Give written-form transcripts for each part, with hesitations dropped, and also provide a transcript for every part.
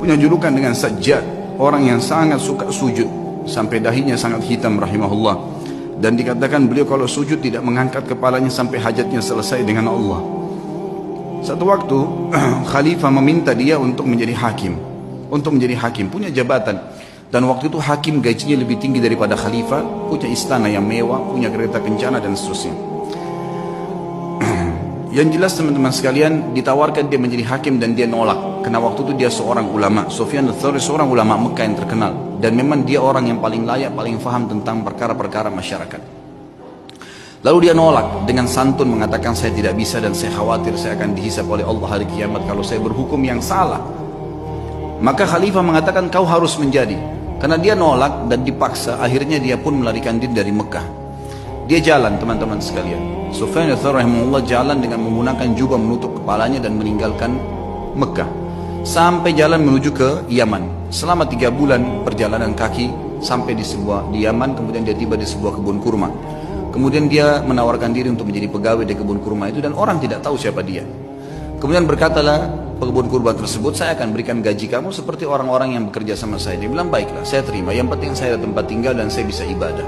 Punya julukan dengan Sajjad, orang yang sangat suka sujud sampai dahinya sangat hitam rahimahullah. Dan dikatakan beliau kalau sujud tidak mengangkat kepalanya sampai hajatnya selesai dengan Allah. Satu waktu khalifah meminta dia untuk menjadi hakim, punya jabatan. Dan waktu itu hakim gajinya lebih tinggi daripada khalifah, punya istana yang mewah, punya kereta kencana dan seterusnya. Yang jelas teman-teman sekalian, ditawarkan dia menjadi hakim dan dia nolak. Karena waktu itu dia seorang ulama, Sufyan ats-Tsauri seorang ulama Mekah yang terkenal. Dan memang dia orang yang paling layak, paling faham tentang perkara-perkara masyarakat. Lalu dia nolak dengan santun mengatakan saya tidak bisa dan saya khawatir saya akan dihisab oleh Allah hari kiamat kalau saya berhukum yang salah. Maka khalifah mengatakan kau harus menjadi. Karena dia nolak dan dipaksa, akhirnya dia pun melarikan diri dari Mekah. Dia jalan teman-teman sekalian. Sufyan ats-Tsauri rahimahullah jalan dengan menggunakan jubah menutup kepalanya dan meninggalkan Mekah. Sampai jalan menuju ke Yaman. Selama 3 bulan perjalanan kaki sampai di Yaman, kemudian dia tiba di sebuah kebun kurma. Kemudian dia menawarkan diri untuk menjadi pegawai di kebun kurma itu dan orang tidak tahu siapa dia. Kemudian berkatalah pekebun kurma tersebut, saya akan berikan gaji kamu seperti orang-orang yang bekerja sama saya. Dia bilang baiklah, saya terima. Yang penting saya ada tempat tinggal dan saya bisa ibadah.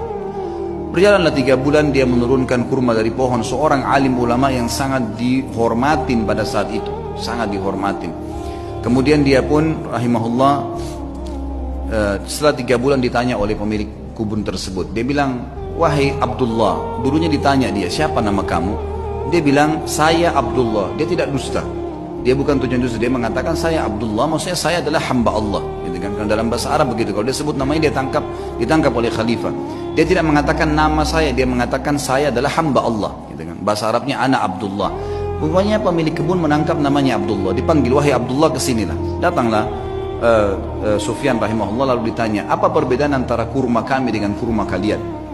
Berjalanlah 3 bulan dia menurunkan kurma dari pohon. Seorang alim ulama yang sangat dihormatin pada saat itu, sangat dihormatin. Kemudian dia pun rahimahullah setelah 3 bulan ditanya oleh pemilik kebun tersebut. Dia bilang, wahai Abdullah, dulunya ditanya dia, siapa nama kamu? Dia bilang, saya Abdullah. Dia tidak dusta. Dia bukan tujuan dusta. Dia mengatakan, saya Abdullah, maksudnya saya adalah hamba Allah. Gitu kan? Karena dalam bahasa Arab begitu. Kalau dia sebut namanya, dia ditangkap oleh khalifah. Dia tidak mengatakan nama saya. Dia mengatakan, saya adalah hamba Allah. Gitu kan? Bahasa Arabnya, ana Abdullah. Rupanya pemilik kebun menangkap namanya Abdullah. Dipanggil, wahai Abdullah, kesinilah. Datanglah Sufyan rahimahullah lalu ditanya, apa perbedaan antara kurma kami dengan kurma kalian?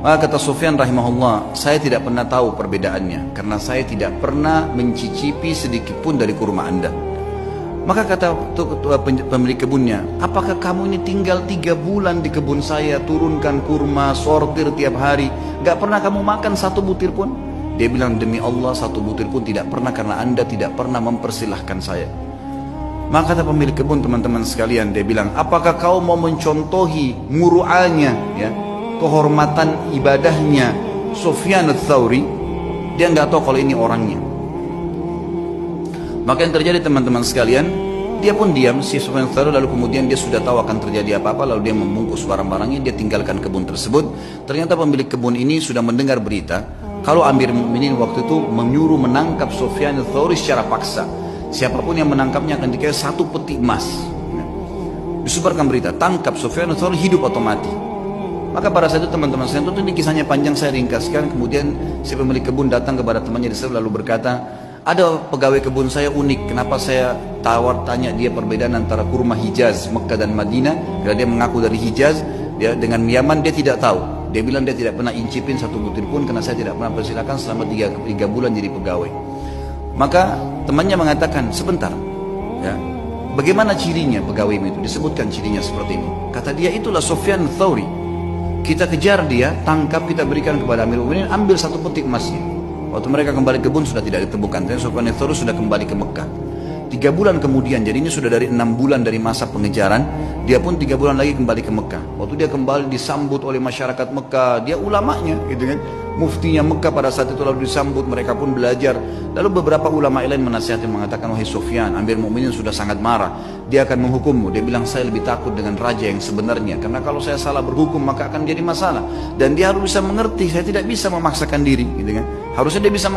Maka kata Sufyan rahimahullah, saya tidak pernah tahu perbedaannya karena saya tidak pernah mencicipi sedikit pun dari kurma anda. Maka kata pemilik kebunnya, apakah kamu ini tinggal 3 bulan di kebun saya, turunkan kurma, sortir tiap hari, gak pernah kamu makan 1 butir pun? Dia bilang, demi Allah 1 butir pun tidak pernah karena anda tidak pernah mempersilahkan saya. Maka kata pemilik kebun, teman-teman sekalian, dia bilang, apakah kau mau mencontohi muru'anya, ya, kehormatan ibadahnya Sufyan ats-Tsauri? Dia nggak tahu kalau ini orangnya. Maka yang terjadi teman-teman sekalian, dia pun diam si Sufyan ats-Tsauri. Lalu kemudian dia sudah tahu akan terjadi apa-apa, lalu dia membungkus barang-barangnya, dia tinggalkan kebun tersebut. Ternyata pemilik kebun ini sudah mendengar berita kalau Amir Mukminin waktu itu menyuruh menangkap Sufyan ats-Tsauri secara paksa. Siapapun yang menangkapnya akan dikasih 1 peti emas. Disebarkan berita, tangkap Sufyan ats-Tsauri, hidup atau mati. Maka pada saat itu teman-teman saya, tentu ini kisahnya panjang, saya ringkaskan. Kemudian si pemilik kebun datang kepada temannya di sana lalu berkata, ada pegawai kebun saya unik, kenapa saya tanya dia perbedaan antara kurma Hijaz, Mekah dan Madinah. Karena dia mengaku dari Hijaz, dia dengan Yaman dia tidak tahu. Dia bilang dia tidak pernah incipin 1 butir pun karena saya tidak pernah persilakan selama 3 bulan jadi pegawai. Maka temannya mengatakan, sebentar, ya, bagaimana cirinya pegawai itu? Disebutkan cirinya seperti ini. Kata dia, itulah Sufyan ats-Tsauri. Kita kejar dia, tangkap, kita berikan kepada Amir Mukminin, ambil 1 peti emasnya. Waktu mereka kembali ke kebun sudah tidak ditemukan. Dan Sufyan ats-Tsauri sudah kembali ke Mekah. 3 bulan kemudian, jadi ini sudah dari 6 bulan dari masa pengejaran, dia pun 3 bulan lagi kembali ke Mekah. Waktu dia kembali disambut oleh masyarakat Mekah, dia ulamanya gitu kan, muftinya Mekah pada saat itu, lalu disambut, mereka pun belajar. Lalu beberapa ulama lain menasihati mengatakan, wahai Sufyan, Amir Mukminin sudah sangat marah, dia akan menghukummu. Dia bilang, saya lebih takut dengan raja yang sebenarnya, karena kalau saya salah berhukum maka akan jadi masalah. Dan dia harus bisa mengerti, saya tidak bisa memaksakan diri gitu kan. Harusnya dia bisa